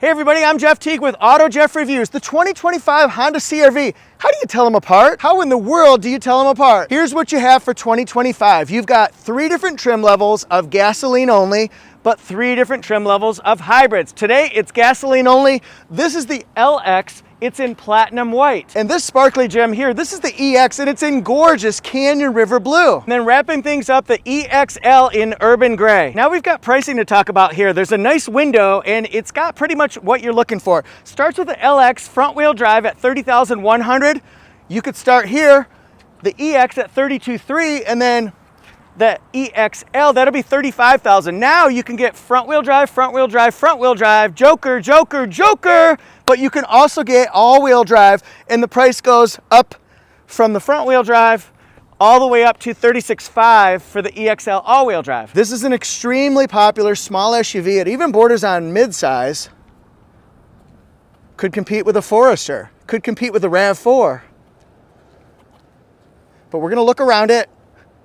Hey everybody, I'm Jeff Teague with Auto Jeff Reviews. The 2025 Honda CR-V. How do you tell them apart? How in the world do you tell them apart? Here's what you have for 2025. You've got 3 different trim levels of gasoline only, but 3 different trim levels of hybrids. Today it's gasoline only. This is the LX. It's in platinum white. And this sparkly gem here, this is the EX, and it's in gorgeous Canyon River blue. And then wrapping things up, the EXL in urban gray. Now we've got pricing to talk about here. There's a nice window, and it's got pretty much what you're looking for. Starts with the LX front wheel drive at $30,100. You could start here, the EX at $32,300, and then the EXL, that'll be $35,000. Now you can get front wheel drive, front wheel drive, front wheel drive, Joker, Joker, Joker, but you can also get all wheel drive, and the price goes up from the front wheel drive all the way up to $36,500 for the EXL all wheel drive. This is an extremely popular small SUV. It even borders on midsize. Could compete with a Forester, could compete with a RAV4. But we're gonna look around it,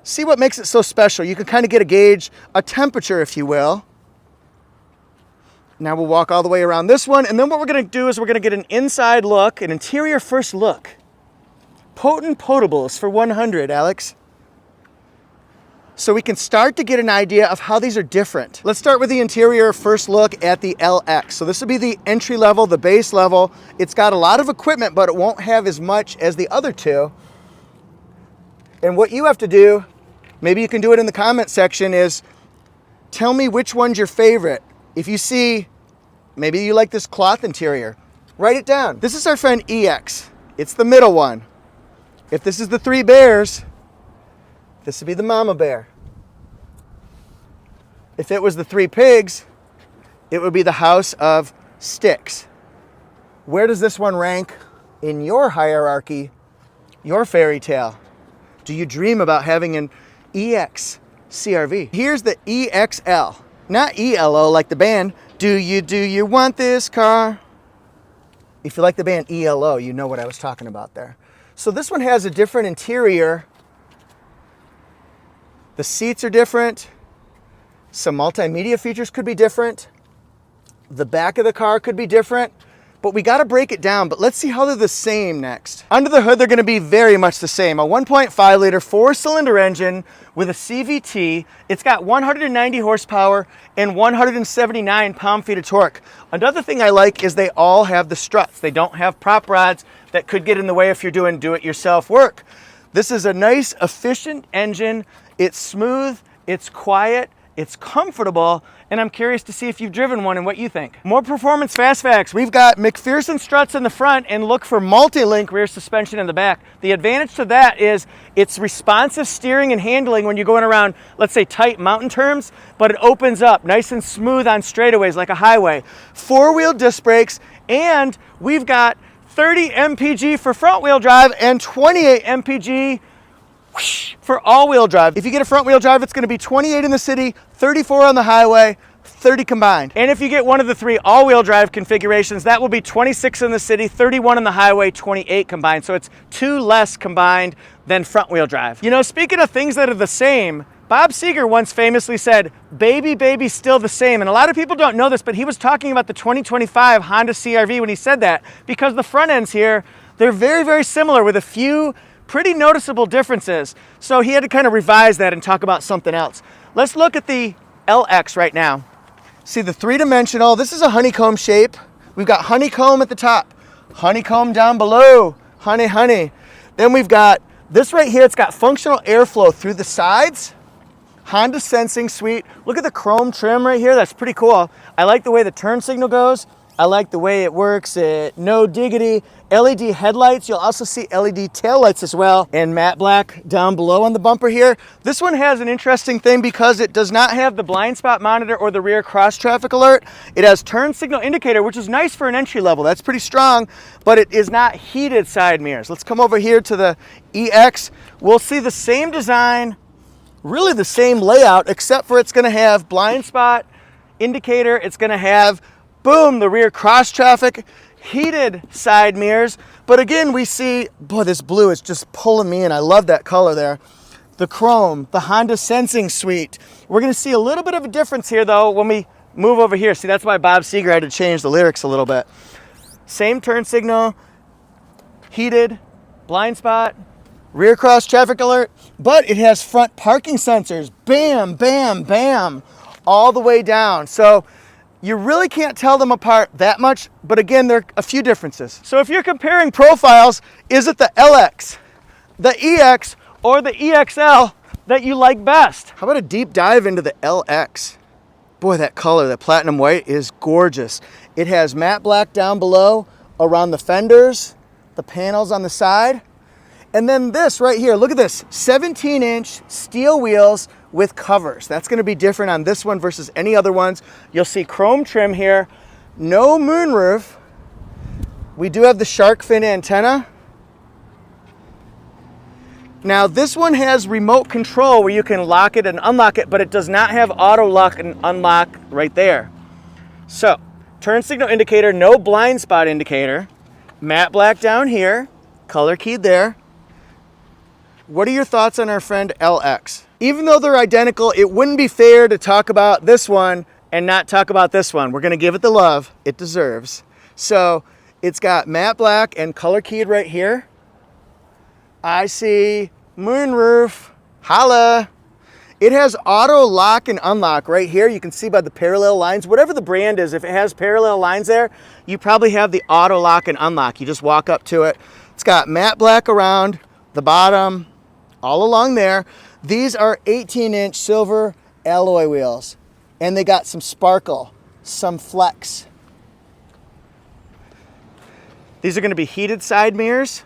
see what makes it so special. You can kind of get a gauge, a temperature, if you will. Now we'll walk all the way around this one, and then what we're gonna do is we're gonna get an inside look, an interior first look. Potent potables for 100, Alex. So we can start to get an idea of how these are different. Let's start with the interior first look at the LX. So this will be the entry level, the base level. It's got a lot of equipment, but it won't have as much as the other two. And what you have to do, maybe you can do it in the comment section, is tell me which one's your favorite. If you see, maybe you like this cloth interior, write it down. This is our friend EX. It's the middle one. If this is the 3 bears, this would be the mama bear. If it was the 3 pigs, it would be the house of sticks. Where does this one rank in your hierarchy, your fairy tale? Do you dream about having an EX CR-V? Here's the EXL, not ELO like the band. Do you want this car? If you like the band ELO, you know what I was talking about there. So this one has a different interior. The seats are different. Some multimedia features could be different. The back of the car could be different. But we got to break it down, but let's see how they're the same next. Under the hood, they're going to be very much the same. A 1.5 liter 4-cylinder engine with a CVT. It's got 190 horsepower and 179 pound-feet of torque. Another thing I like is they all have the struts. They don't have prop rods that could get in the way if you're doing do-it-yourself work. This is a nice, efficient engine. It's smooth, it's quiet, it's comfortable, and I'm curious to see if you've driven one and what you think. More performance fast facts. We've got McPherson struts in the front, and look for multi-link rear suspension in the back. The advantage to that is it's responsive steering and handling when you're going around, let's say, tight mountain turns, but it opens up nice and smooth on straightaways like a highway. 4-wheel disc brakes, and we've got 30 mpg for front-wheel drive and 28 mpg for all-wheel drive. If you get a front-wheel drive, it's going to be 28 in the city, 34 on the highway, 30 combined. And if you get one of the 3 all-wheel drive configurations, that will be 26 in the city, 31 on the highway, 28 combined. So it's 2 less combined than front-wheel drive. You know, speaking of things that are the same, Bob Seger once famously said, baby, baby, still the same. And a lot of people don't know this, but he was talking about the 2025 Honda CR-V when he said that, because the front ends here, they're very, very similar with a few pretty noticeable differences. So he had to kind of revise that and talk about something else. Let's look at the LX right now. See the 3-dimensional, this is a honeycomb shape. We've got honeycomb at the top, honeycomb down below, honey, honey. Then we've got this right here, it's got functional airflow through the sides. Honda sensing suite. Look at the chrome trim right here, that's pretty cool. I like the way the turn signal goes. I like the way it works, no diggity. LED headlights, you'll also see LED taillights as well, and matte black down below on the bumper here. This one has an interesting thing because it does not have the blind spot monitor or the rear cross traffic alert. It has turn signal indicator, which is nice for an entry level. That's pretty strong, but it is not heated side mirrors. Let's come over here to the EX. We'll see the same design, really the same layout, except for it's gonna have blind spot indicator. It's gonna have, boom, the rear cross traffic, heated side mirrors. But again, we see, boy, this blue is just pulling me in. I love that color there. The chrome, the Honda sensing suite. We're gonna see a little bit of a difference here though when we move over here. See, that's why Bob Seger had to change the lyrics a little bit. Same turn signal, heated, blind spot, rear cross traffic alert, but it has front parking sensors. Bam, bam, bam, all the way down. So you really can't tell them apart that much, but again, there are a few differences. So if you're comparing profiles, is it the LX, the EX, or the EXL that you like best? How about a deep dive into the LX? Boy, that color, that platinum white, is gorgeous. It has matte black down below around the fenders, the panels on the side. And then this right here, look at this, 17-inch steel wheels with covers. That's gonna be different on this one versus any other ones. You'll see chrome trim here, no moonroof. We do have the shark fin antenna. Now this one has remote control where you can lock it and unlock it, but it does not have auto lock and unlock right there. So, turn signal indicator, no blind spot indicator, matte black down here, color keyed there. What are your thoughts on our friend LX? Even though they're identical, it wouldn't be fair to talk about this one and not talk about this one. We're gonna give it the love it deserves. So it's got matte black and color keyed right here. I see moonroof, holla. It has auto lock and unlock right here. You can see by the parallel lines, whatever the brand is, if it has parallel lines there, you probably have the auto lock and unlock. You just walk up to it. It's got matte black around the bottom, all along there. These are 18-inch silver alloy wheels, and they got some sparkle, some flex. These are gonna be heated side mirrors,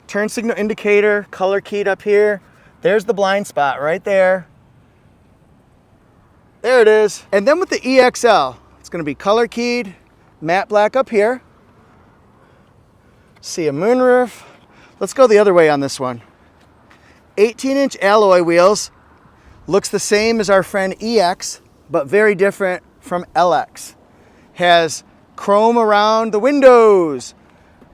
turn signal indicator, color keyed up here. There's the blind spot right there. There it is. And then with the EXL, it's gonna be color keyed, matte black up here. See a moonroof. Let's go the other way on this one. 18-inch alloy wheels, looks the same as our friend EX, but very different from LX. Has chrome around the windows,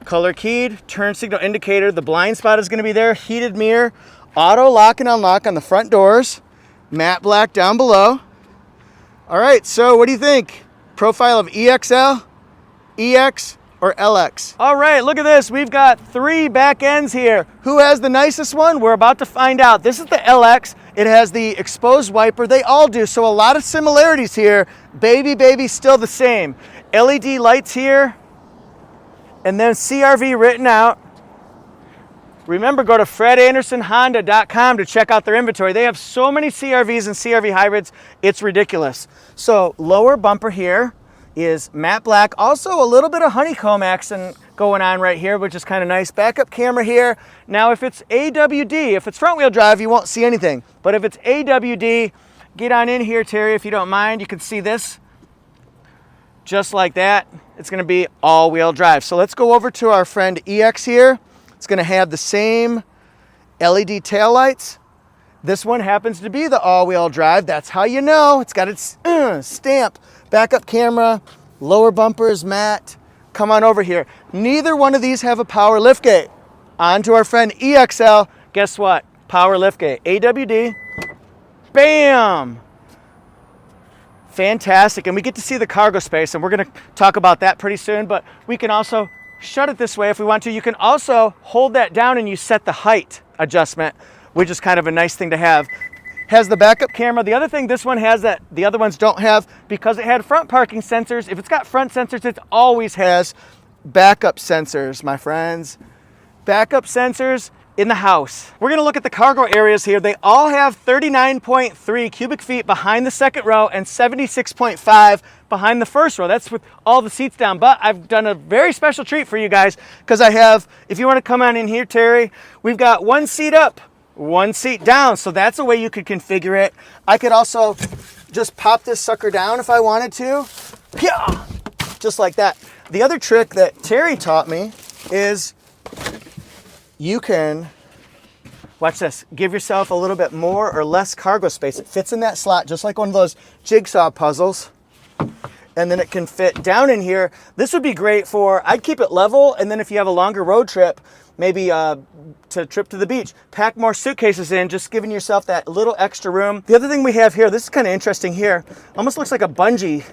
color keyed, turn signal indicator, the blind spot is gonna be there, heated mirror, auto lock and unlock on the front doors, matte black down below. All right, so what do you think? Profile of EXL, EX, or LX? All right, look at this. We've got 3 back ends here. Who has the nicest one? We're about to find out. This is the LX. It has the exposed wiper. They all do, so a lot of similarities here. Baby, still the same. LED lights here, and then CRV written out. Remember, go to fredandersonhonda.com to check out their inventory. They have so many CRVs and CRV hybrids, it's ridiculous. So lower bumper here is matte black. Also a little bit of honeycomb accent going on right here, which is kind of nice. Backup camera here. Now if it's AWD, if it's front wheel drive, you won't see anything. But if it's AWD, get on in here, Terry, if you don't mind. You can see this just like that. It's gonna be all wheel drive. So let's go over to our friend EX here. It's gonna have the same LED taillights. This one happens to be the all-wheel drive. That's how you know. It's got its stamp. Backup camera, lower bumper is matte. Come on over here. Neither one of these have a power liftgate. On to our friend EXL. Guess what? Power liftgate. AWD. Bam! Fantastic. And we get to see the cargo space, and we're going to talk about that pretty soon, but we can also shut it this way if we want to. You can also hold that down and you set the height adjustment, which is kind of a nice thing to have. Has the backup camera. The other thing this one has that the other ones don't have, because it had front parking sensors. If it's got front sensors, it always has backup sensors, my friends. Backup sensors in the house. We're gonna look at the cargo areas here. They all have 39.3 cubic feet behind the second row and 76.5 behind the first row. That's with all the seats down. But I've done a very special treat for you guys, because I have, if you wanna come on in here, Terry, we've got 1 seat up, 1 seat down. So that's a way you could configure it. I could also just pop this sucker down if I wanted to. Yeah, just like that. The other trick that Terry taught me is you can, watch this, give yourself a little bit more or less cargo space. It fits in that slot just like one of those jigsaw puzzles. And then it can fit down in here. This would be great for, I'd keep it level, and then if you have a longer road trip, maybe to trip to the beach, pack more suitcases in, just giving yourself that little extra room. The other thing we have here, this is kind of interesting here, almost looks like a bungee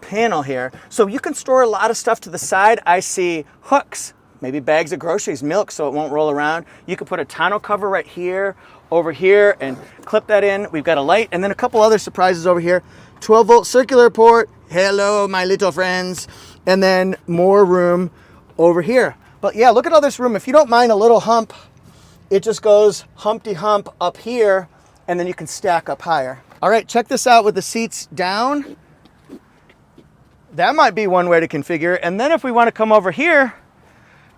panel here. So you can store a lot of stuff to the side. I see hooks, maybe bags of groceries, milk, so it won't roll around. You could put a tonneau cover right here, over here, and clip that in. We've got a light, and then a couple other surprises over here. 12-volt circular port. Hello, my little friends. And then more room over here. But yeah, look at all this room. If you don't mind a little hump, it just goes Humpty Hump up here, and then you can stack up higher. All right, check this out with the seats down. That might be one way to configure. And then if we want to come over here,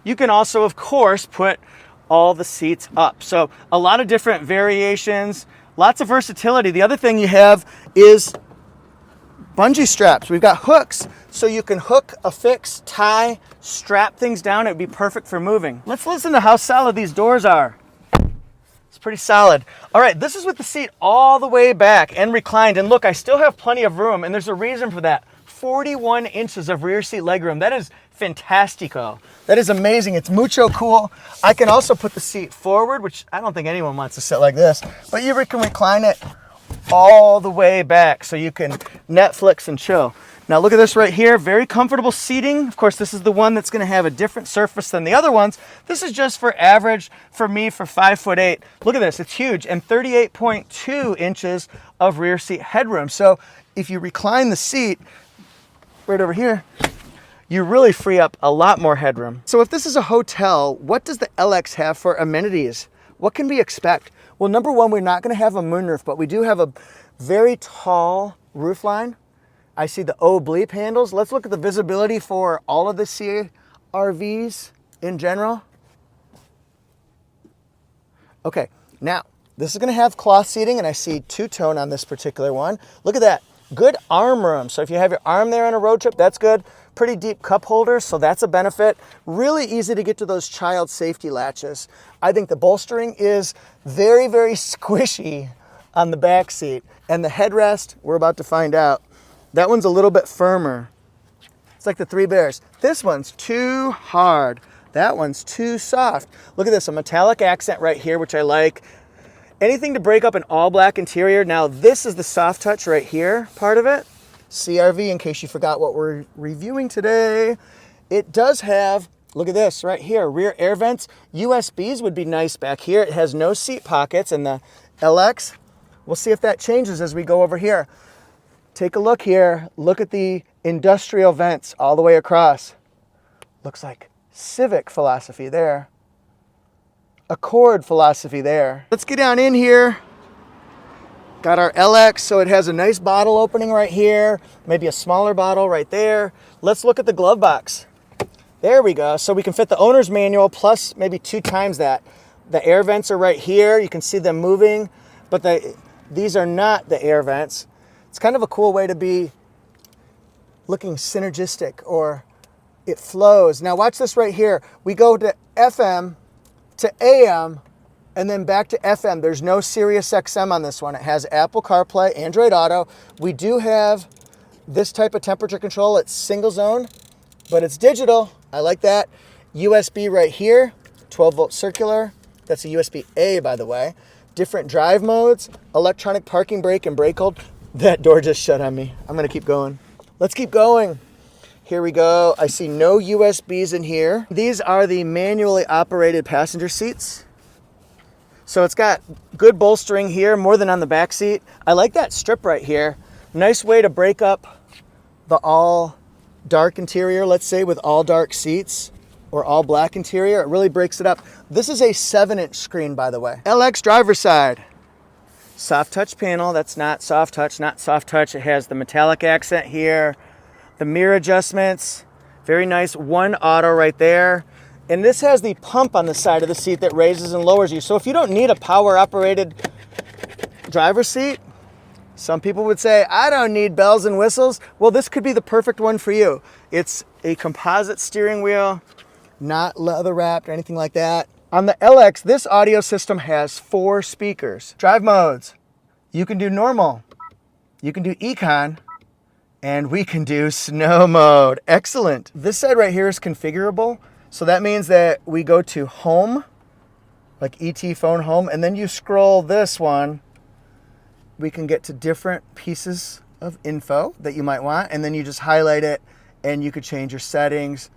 you can also, of course, put all the seats up. So a lot of different variations, lots of versatility. The other thing you have is bungee straps. We've got hooks, so you can hook, affix, tie, strap things down. It would be perfect for moving. Let's listen to how solid these doors are. It's pretty solid. All right, this is with the seat all the way back and reclined. And look, I still have plenty of room, and there's a reason for that. 41 inches of rear seat legroom. That is fantastico. That is amazing. It's mucho cool. I can also put the seat forward, which I don't think anyone wants to sit like this, but you can recline it all the way back so you can Netflix and chill. Now look at this right here, very comfortable seating. Of course, this is the one that's gonna have a different surface than the other ones. This is just for average for me for 5'8". Look at this, it's huge, and 38.2 inches of rear seat headroom. So if you recline the seat right over here, you really free up a lot more headroom. So if this is a hotel, what does the LX have for amenities? What can we expect? Well, number one, we're not gonna have a moonroof, but we do have a very tall roof line. I see the O-bleep handles. Let's look at the visibility for all of the CRVs in general. Okay, now, this is gonna have cloth seating, and I see two-tone on this particular one. Look at that, good arm room. So if you have your arm there on a road trip, that's good. Pretty deep cup holders, so that's a benefit. Really easy to get to those child safety latches. I think the bolstering is very, very squishy on the back seat. And the headrest, we're about to find out. That one's a little bit firmer. It's like the Three Bears. This one's too hard. That one's too soft. Look at this, a metallic accent right here, which I like. Anything to break up an all black interior. Now this is the soft touch right here, part of it. CRV, in case you forgot what we're reviewing today. It does have, look at this right here, rear air vents. USBs would be nice back here. It has no seat pockets, and the LX, we'll see if that changes as we go over here. Take a look here. Look at the industrial vents all the way across. Looks like Civic philosophy there. Accord philosophy there. Let's get down in here. Got our LX, so it has a nice bottle opening right here, maybe a smaller bottle right there. Let's look at the glove box. There we go. So we can fit the owner's manual plus maybe 2 times that. The air vents are right here. You can see them moving, but these are not the air vents. It's kind of a cool way to be looking synergistic, or it flows. Now watch this right here. We go to FM to AM and then back to FM. There's no Sirius XM on this one. It has Apple CarPlay, Android Auto. We do have this type of temperature control. It's single zone, but it's digital. I like that. USB right here, 12-volt circular. That's a USB-A, by the way. Different drive modes, electronic parking brake and brake hold. That door just shut on me. I'm gonna keep going. Let's keep going. Here we go. I see no USBs in here. These are the manually operated passenger seats. So it's got good bolstering here, more than on the back seat. I like that strip right here. Nice way to break up the all dark interior, let's say, with all dark seats, or all black interior. It really breaks it up. This is a 7-inch screen, by the way. LX driver's side. Soft touch panel. That's not soft touch, not soft touch. It has the metallic accent here. The mirror adjustments. Very nice. One auto right there. And this has the pump on the side of the seat that raises and lowers you. So if you don't need a power operated driver's seat, some people would say, I don't need bells and whistles. Well, this could be the perfect one for you. It's a composite steering wheel, not leather wrapped or anything like that. On the LX, this audio system has 4 speakers. Drive modes. You can do normal. You can do econ. And we can do snow mode. Excellent. This side right here is configurable. So that means that we go to home, like ET phone home, and then you scroll this one. We can get to different pieces of info that you might want, and then you just highlight it and you could change your settings,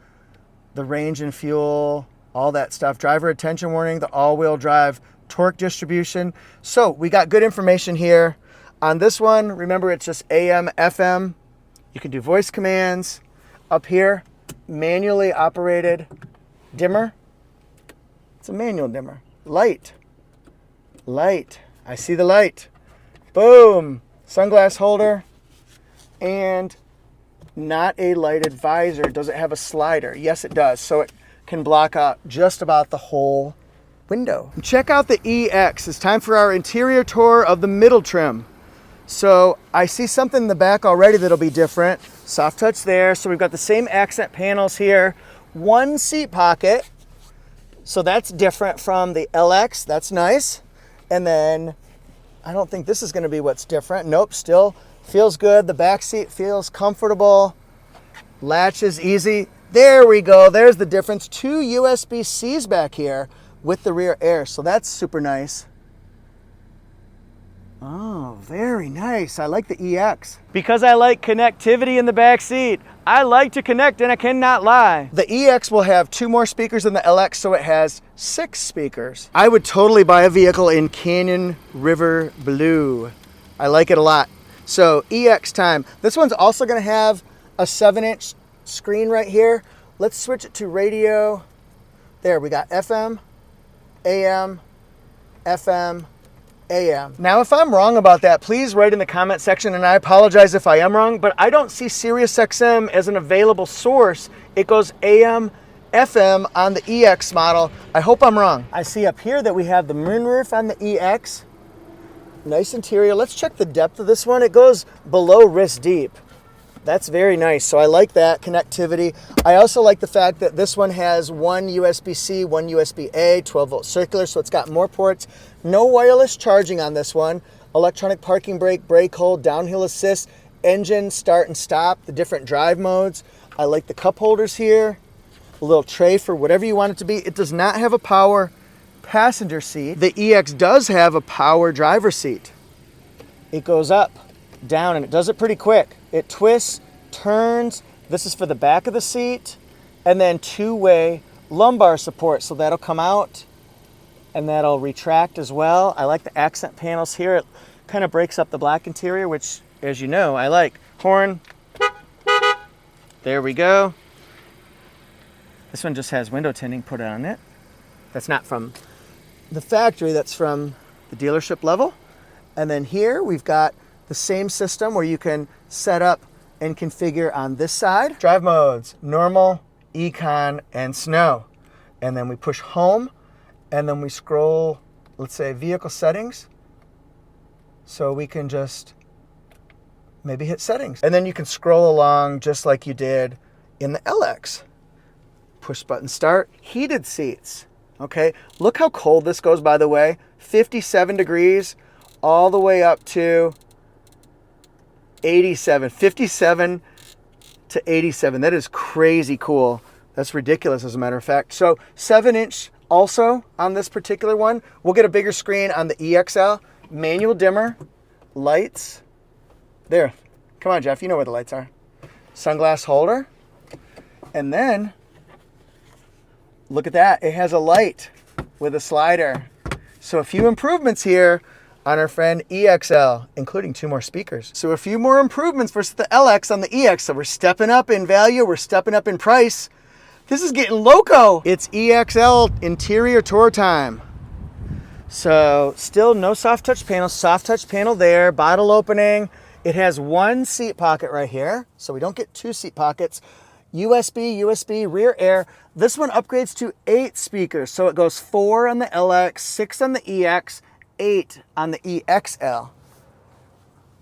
the range and fuel, all that stuff. Driver attention warning, the all-wheel drive, torque distribution. So we got good information here. On this one, remember it's just AM, FM. You can do voice commands. Up here, manually operated dimmer. It's a manual dimmer. Light. Light. I see the light. Boom. Sunglass holder. And not a lighted visor. Does it have a slider? Yes, it does. So it can block out just about the whole window. Check out the EX. It's time for our interior tour of the middle trim. So I see something in the back already that'll be different. Soft touch there. So we've got the same accent panels here. One seat pocket. So that's different from the LX. That's nice. And then I don't think this is going to be what's different. Nope, still feels good. The back seat feels comfortable. Latch is easy. There we go. There's the difference. 2 USB-Cs back here with the rear air. So that's super nice. Oh, very nice. I like the EX. Because I like connectivity in the back seat. I like to connect and I cannot lie. The EX will have 2 more speakers than the LX, so it has 6 speakers. I would totally buy a vehicle in Canyon River Blue. I like it a lot. So EX time. This one's also going to have a 7-inch screen right here. Let's switch it to radio. There, we got FM, AM, FM, AM. Now, if I'm wrong about that, please write in the comment section, and I apologize if I am wrong, but I don't see SiriusXM as an available source. It goes AM, FM on the EX model. I hope I'm wrong. I see up here that we have the moonroof on the EX. Nice interior. Let's check the depth of this one. It goes below wrist deep. That's very nice. So I like that connectivity. I also like the fact that this one has 1 USB-C, 1 USB-A, 12-volt circular, so it's got more ports. No wireless charging on this one. Electronic parking brake, brake hold, downhill assist, engine, start and stop, the different drive modes. I like the cup holders here. A little tray for whatever you want it to be. It does not have a power passenger seat. The EX does have a power driver seat. It goes up, down, and it does it pretty quick. It twists, turns. This is for the back of the seat, and then 2-way lumbar support. So that'll come out and that'll retract as well. I like the accent panels here. It kind of breaks up the black interior, which, as you know, I like. Horn. There we go. This one just has window tinting put on it. That's not from the factory, that's from the dealership level. And then here we've got the same system where you can set up and configure on this side. Drive modes, normal, econ, and snow. And then we push home, and then we scroll, let's say vehicle settings. So we can just maybe hit settings. And then you can scroll along just like you did in the LX. Push button start, heated seats. Okay, look how cold this goes, by the way. 57 degrees all the way up to 87, 57 to 87. That is crazy cool. That's ridiculous, as a matter of fact. So 7-inch also on this particular one. We'll get a bigger screen on the EXL. Manual dimmer, lights. There, come on, Jeff, you know where the lights are. Sunglass holder. And then, look at that. It has a light with a slider. So a few improvements here on our friend EXL, including 2 more speakers. So a few more improvements versus the LX on the EX. So we're stepping up in value, we're stepping up in price. This is getting loco. It's EXL interior tour time. So still no soft touch panel there, bottle opening. It has 1 seat pocket right here, so we don't get 2 seat pockets. USB, rear air. This one upgrades to 8 speakers. So it goes 4 on the LX, 6 on the EX, 8 on the EXL,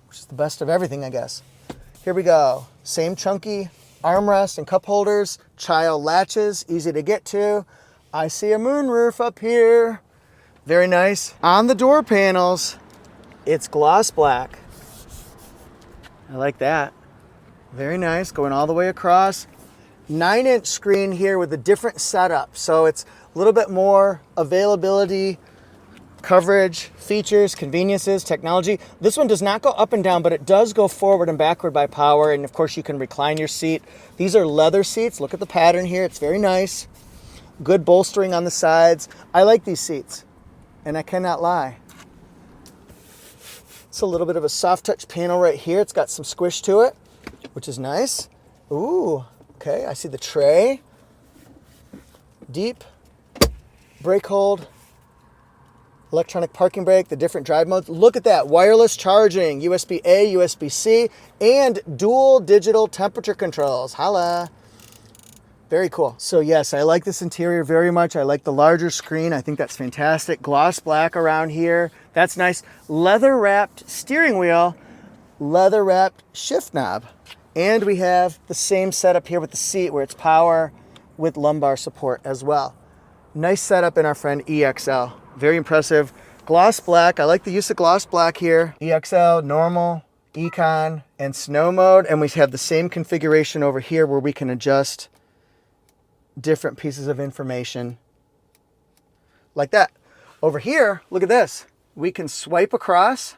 which is the best of everything, I guess. Here we go. Same chunky armrest and cup holders, child latches, easy to get to. I see a moonroof up here. Very nice. On the door panels, it's gloss black. I like that. Very nice, going all the way across. 9-inch screen here with a different setup. So it's a little bit more availability Coverage, features, conveniences, technology. This one does not go up and down, but it does go forward and backward by power. And of course you can recline your seat. These are leather seats. Look at the pattern here. It's very nice. Good bolstering on the sides. I like these seats, and I cannot lie. It's a little bit of a soft touch panel right here. It's got some squish to it, which is nice. Ooh, okay, I see the tray. Deep brake hold. Electronic parking brake, the different drive modes. Look at that, wireless charging, USB-A, USB-C, and dual digital temperature controls. Holla. Very cool. So yes, I like this interior very much. I like the larger screen. I think that's fantastic. Gloss black around here. That's nice. Leather wrapped steering wheel, leather wrapped shift knob. And we have the same setup here with the seat where it's power with lumbar support as well. Nice setup in our friend EXL. Very impressive. Gloss black. I like the use of gloss black here. EXL, normal, econ, and snow mode. And we have the same configuration over here where we can adjust different pieces of information like that. Over here, look at this. We can swipe across.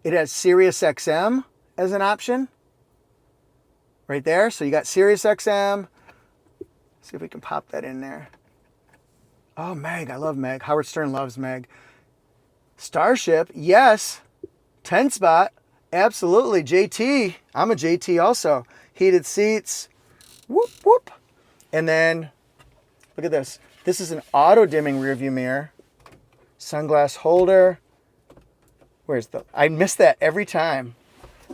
It has Sirius XM as an option right there. So you got Sirius XM. See if we can pop that in there. Oh, Meg. I love Meg. Howard Stern loves Meg. Starship. Yes. 10 spot. Absolutely. JT. I'm a JT also. Heated seats. Whoop, whoop. And then, look at this. This is an auto-dimming rearview mirror. Sunglass holder. Where's the... I miss that every time.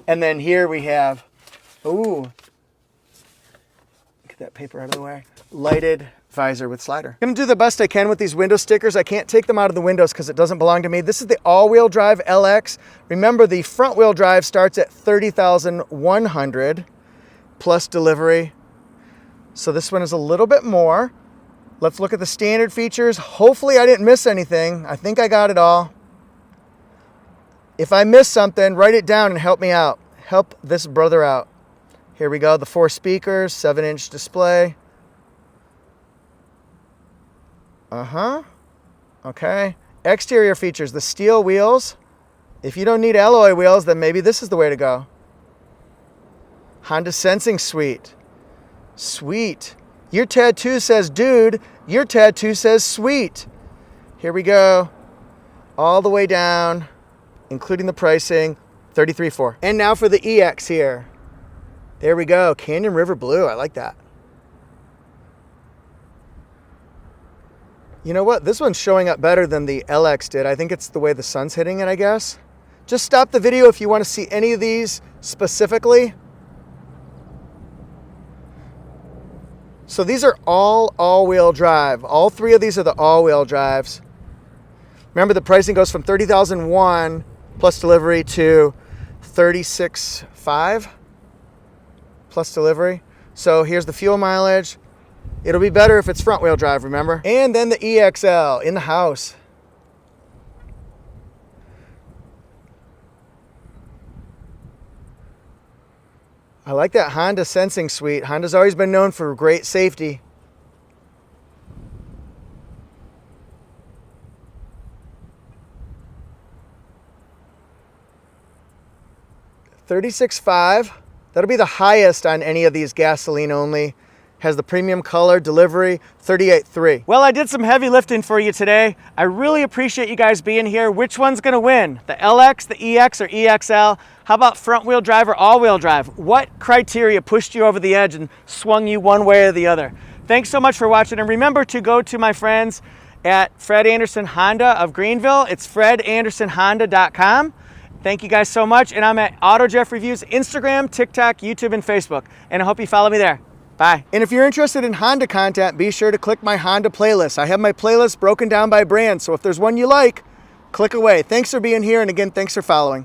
And then here we have... Ooh. Get that paper out of the way. Lighted visor with slider. I'm gonna do the best I can with these window stickers. I can't take them out of the windows because it doesn't belong to me. This is the all-wheel drive LX. Remember, the front-wheel drive starts at $30,100 plus delivery. So this one is a little bit more. Let's look at the standard features. Hopefully I didn't miss anything. I think I got it all. If I missed something, write it down and help me out. Help this brother out. Here we go. The 4 speakers, 7-inch display. Okay. Exterior features, the steel wheels. If you don't need alloy wheels, then maybe this is the way to go. Honda Sensing Suite. Sweet. Your tattoo says dude. Your tattoo says sweet. Here we go. All the way down, including the pricing, $33,400. And now for the EX here. There we go. Canyon River Blue. I like that. You know what? This one's showing up better than the LX did. I think it's the way the sun's hitting it, I guess. Just stop the video if you want to see any of these specifically. So these are all all-wheel drive. All 3 of these are the all-wheel drives. Remember, the pricing goes from $30,001 plus delivery to $36,500 plus delivery. So here's the fuel mileage. It'll be better if it's front-wheel drive, remember? And then the EXL in the house. I like that Honda Sensing Suite. Honda's always been known for great safety. $36,500. That'll be the highest on any of these gasoline only. Has the premium color, delivery, $38,300. Well, I did some heavy lifting for you today. I really appreciate you guys being here. Which one's gonna win? The LX, the EX, or EXL? How about front wheel drive or all wheel drive? What criteria pushed you over the edge and swung you one way or the other? Thanks so much for watching, and remember to go to my friends at Fred Anderson Honda of Greenville. It's fredandersonhonda.com. Thank you guys so much, and I'm at Auto Jeff Reviews, Instagram, TikTok, YouTube, and Facebook, and I hope you follow me there. Bye. And if you're interested in Honda content, be sure to click my Honda playlist. I have my playlist broken down by brand, so if there's one you like, click away. Thanks for being here, and again, thanks for following.